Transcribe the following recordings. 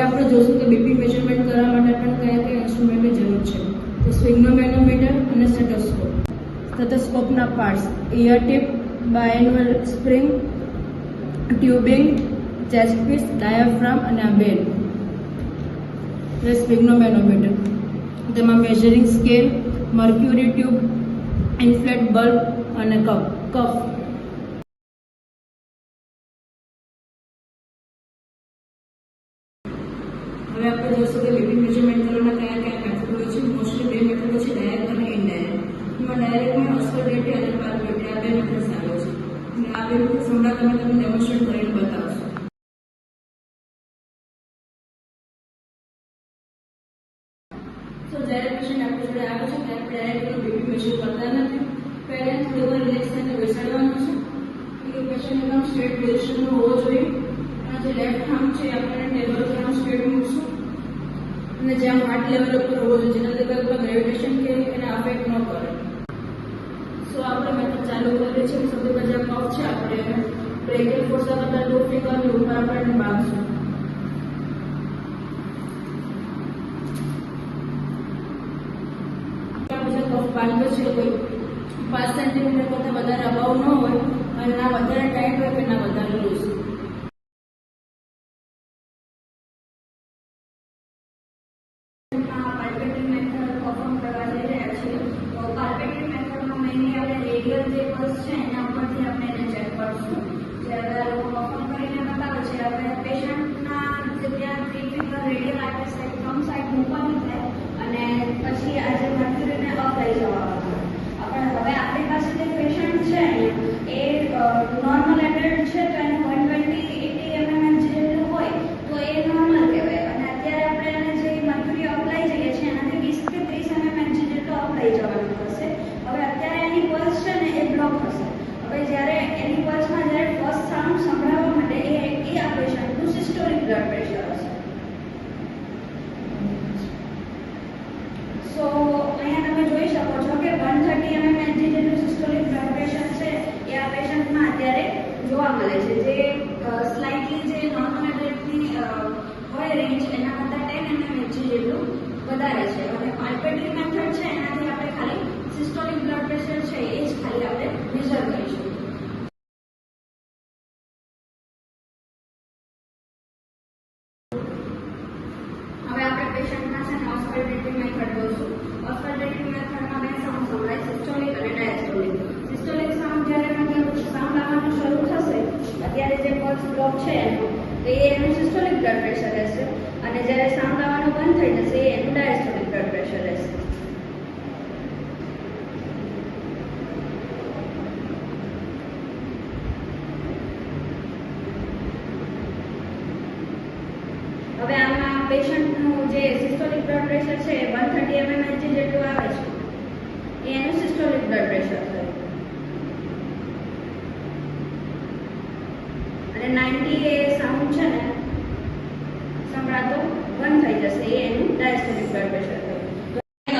આપણે જોશું કે બીપી મેજરમેન્ટ કરવા માટે પણ કયા કયા ઇન્સ્ટ્રુમેન્ટની જરૂર છે. તો સ્ફિગ્નોમેનોમીટર અને સ્ટેથોસ્કોપ. સ્ટેથોસ્કોપના parts: ear tip, binaural spring, tubing, chest piece, diaphragm અને આ બેલ. સ્ફિગ્નોમેનોમીટર, તેમાં measuring scale, mercury tube, inflate bulb અને કફ. હવે આપણે જોઈશું કે બીપી મેજરમેન્ટ કરવાના કયા કયા મેથડ હોય છે. મોસ્ટલી બે મેથડ છે, ડાયરેક્ટ અને ઇનડાયરેક્ટ. એમાં ડાયરેક્ટમાં ઓસ્કલટેટરી અને પાલ્પેટરી આ બે મેથડ્સ આવે છે. અને આ બે મેથડ્સ હમણાં તમે ડેમોન્સ્ટ્રેટ કરીને બતાવશો. તો જ્યારે પેશન્ટ આપણી જોડે આવે છે ત્યારે ડાયરેક્ટ બીપી મેજર કરતા નથી. પહેલાં થોડી વાર રિલેક્સ થઈને બેસાડવાનું છે. કે પેશન્ટ એકદમ સ્ટ્રેટ પોઝિશનમાં હોવો જોઈએ. અને જે લેફ્ટ આર્મ છે આપણે ટેબલ પર આમ સ્ટ્રેટ મૂકશું અને જ્યાં હાર્ટ લેવલ ઉપર હોવો જોઈએ, જેના લીધે કોઈ ગ્રેવિટેશન કે એને અફેક્ટ ન કરે. સો આપણે મેથડ ચાલુ કરીએ છીએ. સૌથી પહેલાં કફ છે આપણે એને બ્રેકેટ ફોર્સ કરતા 2 ફિંગરની ઉપર આપણે બાંધશું. બાંધો છે કોઈ 5 સેન્ટીમીટર કરતાં વધારે અબાઉ ન હોય અને ના વધારે ટાઈટ હોય કે ના વધારે લૂઝ. પાલ્પેટરી મેથડ પરફોર્મ કરવા જઈ રહ્યા છીએ. તો પાલ્પેટરી મેથડમાં મેઇનલી આપણે રેડિયલ જે પલ્સ છે એના ઉપરથી આપણે એને ચેક કરશું. જે બધા લોકો પરફોર્મ કરીને બતાવે છે, આપણે પેશન્ટના જે ત્યાં 3 finger radial artery side થમ side મૂકવાની થાય અને પછી આજે મર્ક્યુરીને અપ લઈ જવાનું. હવે આપણી પાસે જે પેશન્ટ છે એ નોર્મલ એડલ્ટ છે તો એને 120-80 mm જેટલું હોય તો એ નોર્મલ કહેવાય. અને અત્યારે આપણે એને જે મર્ક્યુરી અપ લઈ જઈએ છીએ એનાથી 20 કે 30 mm જેટલું અપ લઈ જવાનું થશે. હવે અત્યારે એની પલ્સ છે ને એ બ્લોક થશે. હવે જ્યારે એની પલ્સમાં જ્યારે ફર્સ્ટ સાઉન્ડ સંભળાવવા માટે એ આ પેશન્ટનું સિસ્ટોલિક બ્લડ પ્રેશર હશે. સો અહીંયા તમે જોઈ શકો છો કે 130 mm જેટલું સિસ્ટોલિક બ્લડ પ્રેશર છે એ આ પેશન્ટમાં અત્યારે જોવા મળે છે. જે સ્લાઇટલી જે નોર્મલ એડલ્ટની હોય રેન્જ એના કરતાં 10 mm જેટલું વધારે છે. અને પાલ્પેટરી મેથડ છે એનાથી આપણે ખાલી સિસ્ટોલિક બ્લડ પ્રેશર છે એ જ ખાલી આપણે મેજર કરીશું. હવે આપણે પેશન્ટના છે ને ઓસ્કલટેટરી મેથડ જોઈશું. ઓસ્કલટેટરી મેથડમાં બે સાઉન્ડ સંભળાય, સિસ્ટોલિક અને ડાયસ્ટોલિક. સિસ્ટોલિક સાઉન્ડ જ્યારે મતલબ સાઉન્ડ આવવાનું શરૂ થશે અત્યારે જે પલ્સ બ્લોક છે તો એ એનું સિસ્ટોલિક બ્લડ પ્રેશર રહેશે અને જ્યારે સાઉન્ડ આવવાનું બંધ થઈ જશે એ એનું ડાયસ્ટોલિક બ્લડ પ્રેશર રહેશે. હવે આમાં પેશન્ટનું જે સિસ્ટોલિક બ્લડ પ્રેશર છે 130 mm જેટલું આવે છે એ એનું સિસ્ટોલિક બ્લડ પ્રેશર થયું અને 90 એ સાઉન્ડ છે ને સંભળાતો બંધ થઈ જશે એ એનું ડાયસ્ટોલિક બ્લડ પ્રેશર થયું.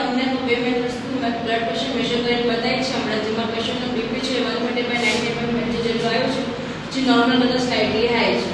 અમને બે મેથડ્સનું બ્લડ પ્રેશર મેજર કરીને બતાવી છે હમણાં. જેમાં પેશન્ટનું બીપી છે 130/90 mm જેટલું આવ્યું છે, જે નોર્મલ કરતાં સ્લાઇટલી હાઈ છે.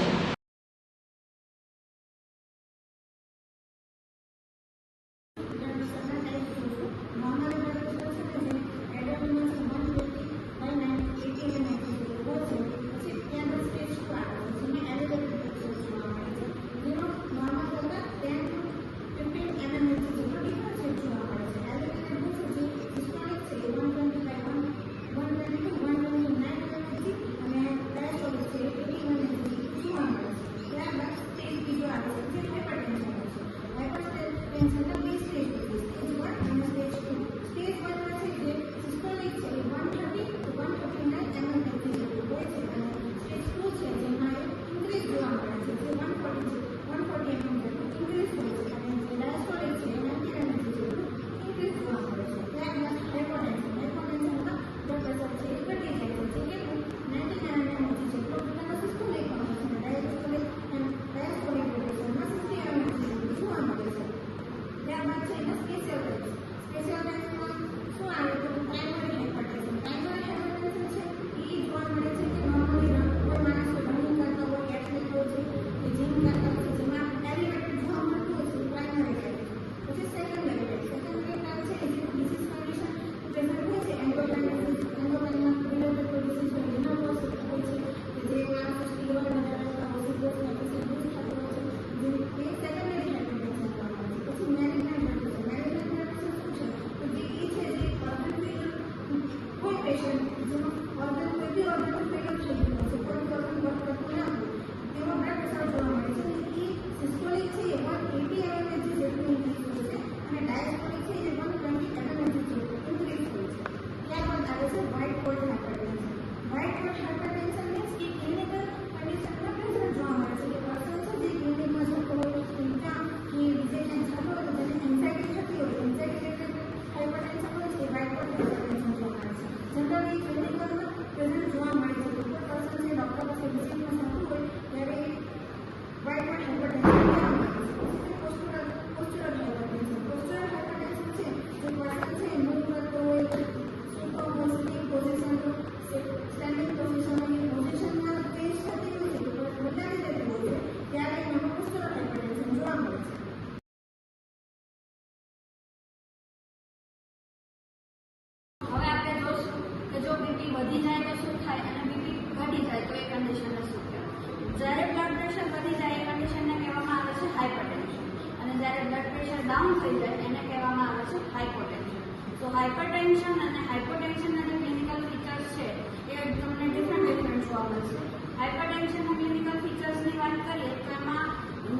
પ્રેશર ડાઉન થઈ જાય એને કહેવામાં આવે છે હાઇપોટેન્શન. તો હાઇપરટેન્શન અને હાઇપોટેન્શનના જે ક્લિનિકલ ફીચર્સ છે એ તમને ડિફરન્ટ જોવા મળશે. હાઇપરટેન્શનના ક્લિનિકલ ફીચર્સની વાત કરીએ તો એમાં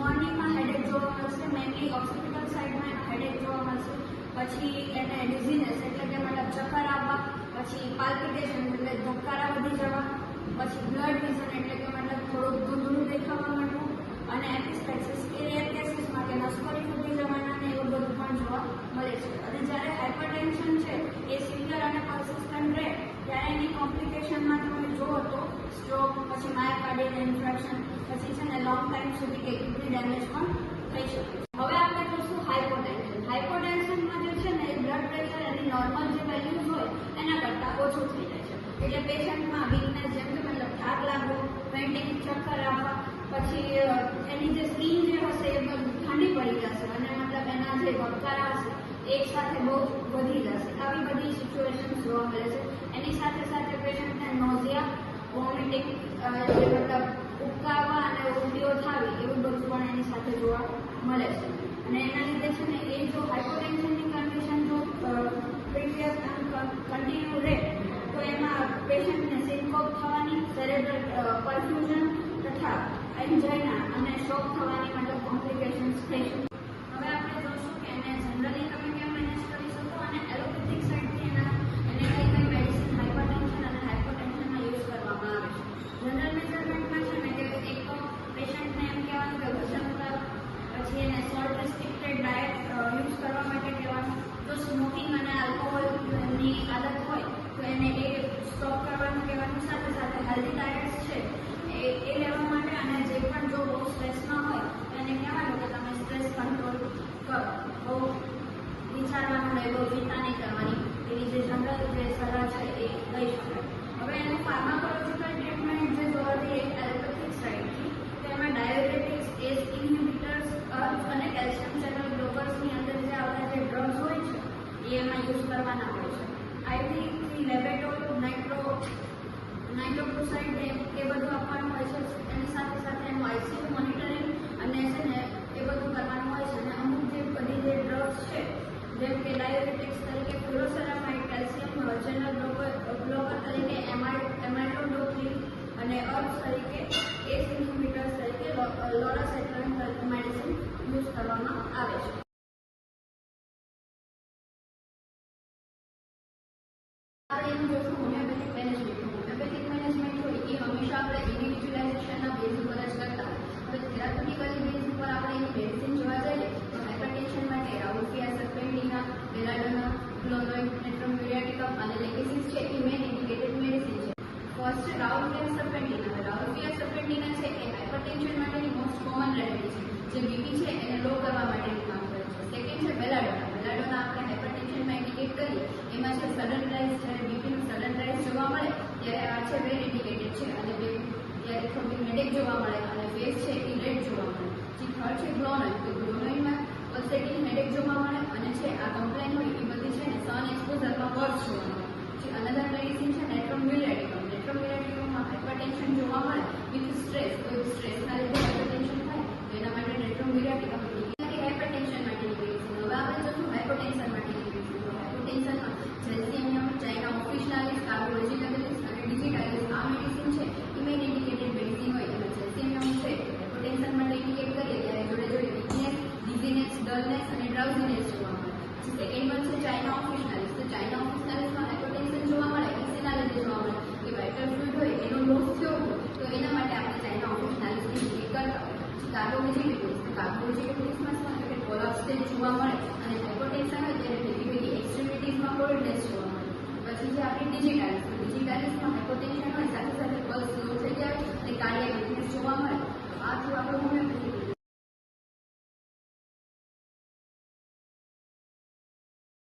મોર્નિંગમાં હેડેક જોવા મળશે, મેઇનલી ઓક્સિપિટલ સાઇડમાં એનો હેડેક જોવા મળશે. પછી એને ડિઝીનેસ એટલે કે મતલબ ચક્કર આવવા, પછી પાલ્પિટેશન એટલે ધબકારા વધી જવા, પછી બ્લડ વિઝન એટલે કે મતલબ થોડુંક ધૂંધળું દેખાવા માંડવું, અને એપિસ્ટેક્સિસ એ રેર કેસીસમાં કે નસકોરી ફૂટી જવાના ને એવું બધું પણ જોવા મળે છે. અને જ્યારે હાઇપરટેન્શન છે એ સિવિયર અને પરસિસ્ટન્ટ રહે ત્યારે એની કોમ્પ્લિકેશનમાં તમે જુઓ તો સ્ટ્રોક, પછી માયોકાર્ડિયલ ઇન્ફેક્શન, પછી છે ને લોંગ ટાઈમ સુધી કે કિડની ડેમેજ પણ થઈ શકે. હવે આપણે જોઈશું હાઇપોટેન્શન. હાઇપોટેન્શનમાં જે છે ને એ બ્લડ પ્રેશર એની નોર્મલ જે વેલ્યુઝ હોય એના કરતાં ઓછું થઈ જાય છે. એટલે પેશન્ટમાં વીકનેસ જેમ કે મતલબ થાક લાગવો, ફેન્ટિંગ, ચક્કર આવવા, પછી એની જે સ્કિન જે હશે એ ઠંડી પડી જશે અને મતલબ એના જે ધબકારા હશે એક સાથે બહુ વધી જશે. આવી બધી સિચ્યુએશન જોવા મળે છે. એની સાથે સાથે પેશન્ટને નોઝિયા, વોમિટિંગ, જે મતલબ ઉબકાવા અને ઉલટીઓ થવી એવું બધું પણ એની સાથે જોવા મળે છે. અને એના લીધે છે ને એ જો હાઇપોટેન્શનની કન્ડિશન જો પ્રીવિયસ કન્ટિન્યુ રહે તો એમાં પેશન્ટને સિન્કોપ થવાની, સેરેબ્રલ પરફ્યુઝન તથા એન્જાઇના અને શોક થવાની મતલબ કોમ્પ્લિકેશન્સ થઈ શકે. હવે આપણે જોશું કે એને જનરલી તમે કેમ મેનેજ કરી શકો અને એલોપેથિક સાઇડથી એને કઈ મેડિસિન હાઇપરટેન્શન અને હાઇપોટેન્શનમાં યુઝ કરવામાં આવે છે. જનરલ મેજરમેન્ટમાં છે ને કે એક તો પેશન્ટને એમ કહેવાનું કે વજન ઉતારો, પછી એને સોલ્ટ રિસ્ટ્રિક્ટેડ ડાયટ યુઝ કરવા માટે કહેવાનું. જો સ્મોકિંગ અને આલ્કોહોલની આદત હોય તો એને એ સ્ટોપ કરવાનું કહેવાનું. સાથે સાથે હેલ્ધી ડાયટ્સ છે એ લેવા માટે, અને જે પણ જો બહુ સ્ટ્રેસમાં હોય તો એને કહેવાનું કે તમે સ્ટ્રેસ કંટ્રોલ કરો, બહુ વિચારવાનું નહીં, બહુ ચિંતા નહીં કરવાની, એવી જે જનરલ જે સલાહ છે એ લઈ શકાય. હવે એનું ફાર્માકોલોજીકલ ટ્રીટમેન્ટ જે જોવા જઈએ એલોપેથિક સાઇડથી, તો એમાં ડાયાબિટીસ, એસ ઇન્હિબિટર્સ અને કેલ્શિયમ ચેનલ બ્લોકર્સની અંદર જે આવતા જે ડ્રગ્સ હોય છે એ એમાં યુઝ કરવાના હોય છે. આઈવી, લેબેટોલ, નાઇટ્રોક્લોસાઇડ એ બધું આપવાનું હોય છે. એની સાથે સાથે એનું આઈસીયુ મોનિટરિંગ અને છે ને એ બધું કરવાનું હોય છે. અને અમુક જે બધી જે ડ્રગ્સ છે જેમ કે ડાયાબિટીક્સ તરીકે ફ્યુરોસેરામાઇડ, કેલ્શિયમ ચેનલ બ્લોકર તરીકે એમાઇલોડોપ્રિન અને અર્બ્સ તરીકે એસ ઇન્હિબિટર્સ તરીકે લોરાસેટ્રાન મેડિસિન યુઝ કરવામાં આવે છે. આપણે એનું જોશું હોમિયોપેથિક મેનેજમેન્ટ. હોમિયોપેથિક મેનેજમેન્ટ હોય એ હંમેશા આપણે ઇન્ડિવિજ્યુલાઇઝેશનના બેઝ ઉપર જ કરતા હોય. હવે થેરાપ્યુટિકલી બેઝ ઉપર આપણે એની મેડિસિન જોવા જઈએ તો હાઇપરટેન્શન માટે રાઉલ્ફિયા સર્પેન્ટિના, બેલાડોના, ક્લોનોઇડ, નેટ્રોમ્યુરિયાટિકમ અને લેકેસિસ છે એ મેઇન ઇન્ડિકેટેડ મેડિસિન છે. ફર્સ્ટ રાઉલ્ફિયા સર્પેન્ટિના. રાઉલ્ફિયા સર્પેન્ટિના છે એ હાઇપરટેન્શન માટેની મોસ્ટ કોમન રેમેડી છે, જે બીપી છે એને લો કરવા માટેનું કામ કરે છે. સેકન્ડ છે બેલાડોના. બેલાડોના આપણે હાઇપરટેન્શનમાં ઇન્ડિકેટ કરીએ એમાં છે સડન રાઇઝ, જ્યારે બીપીનું સડન રાઇઝ જોવા મળે ત્યારે આ છે વેલ ઇન્ડિકેટેડ છે, અને ત્યારે થોડી હેડેક જોવા મળે અને ફેસ છે એ રેડ જોવા મળે. જે થર્ડ છે ગ્લોનોઇડ. તો ગ્લોનોઇડમાં પલ્સેટિંગ હેડેક જોવા મળે અને છે આ કમ્પ્લેન હોય એ બધી છે ને સન એક્સપોઝરમાં વર્સ જોવા મળે. જે અનધર મેડિસિન છે નેટ્રોમ્યુરિયાટિકમ. નેટ્રોમ્યુરિયાટિકમમાં હાઇપરટેન્શન જોવા મળે વિથ સ્ટ્રેસ. કોઈ સ્ટ્રેસના લીધે હાઇપરટેન્શન થાય તો એના માટે નેટ્રોમ્યુરિયાટિકમ હાઇપરટેન્શન માટેની મેડિસિન. હવે આપણે જોશું હાઇપરટેન્શન માટેની મેડિસિન. તો હાઇપરટેન્શનમાં જેલ્સિયમ, ચાઇના ઓફિશનાલિસ, કાર્બોવેજિટેબલિસ અને ડિજિટાલિસ આ મેડિસિન છે એ મેઇન ઇન્ડિકેટેડ મેડિસિન હોય. એમાં જેલ્સિયમ છે હાઇપરટેન્શન માટે ઇન્ડિકેટ કરીએ ત્યારે જોડે જોડે વીકનેસ, ડિઝીનેસ, ડલનેસ અને ડ્રાઉઝીનેસ જોવા મળે. પછી સેકન્ડ વન છે ચાઇના ઓફિશનાલિસ. તો ચાઇના ઓફિશનાલિસમાં હાઇપરટેન્શન જોવા મળે એના લીધે જોવા મળે કે વાઇટલ ફ્લુઇડ હોય એનો લોસ થયો હોય તો એના માટે આપણે ચાઇના ઓફિશનાલિસની ઇન્ડિકેટ કરતા હોય. કાર્બોવેજિટેબલિસ. તો કાર્બોવેજિટેબલિસમાં શું હોય કે કોલાપ્સ સ્ટેજ જોવા મળે અને હાઇપરટેન્શન હોય ત્યારે ભેગી ભેગી એક્સ્ટ્રીમિટીઝમાં કોલ્ડનેસ જોવા મળે. પછી જે આપણી ડિજિટાલિસ. તો ડિજિટાલિસમાં હાઇપરટેન્શન હોય સાથે સાથે પલ્સ સ્લો થઈ જાય અને કાર્ડિયાક વીકનેસ જોવા મળે. તો આ થયું આપણું હોમિયોપેથિક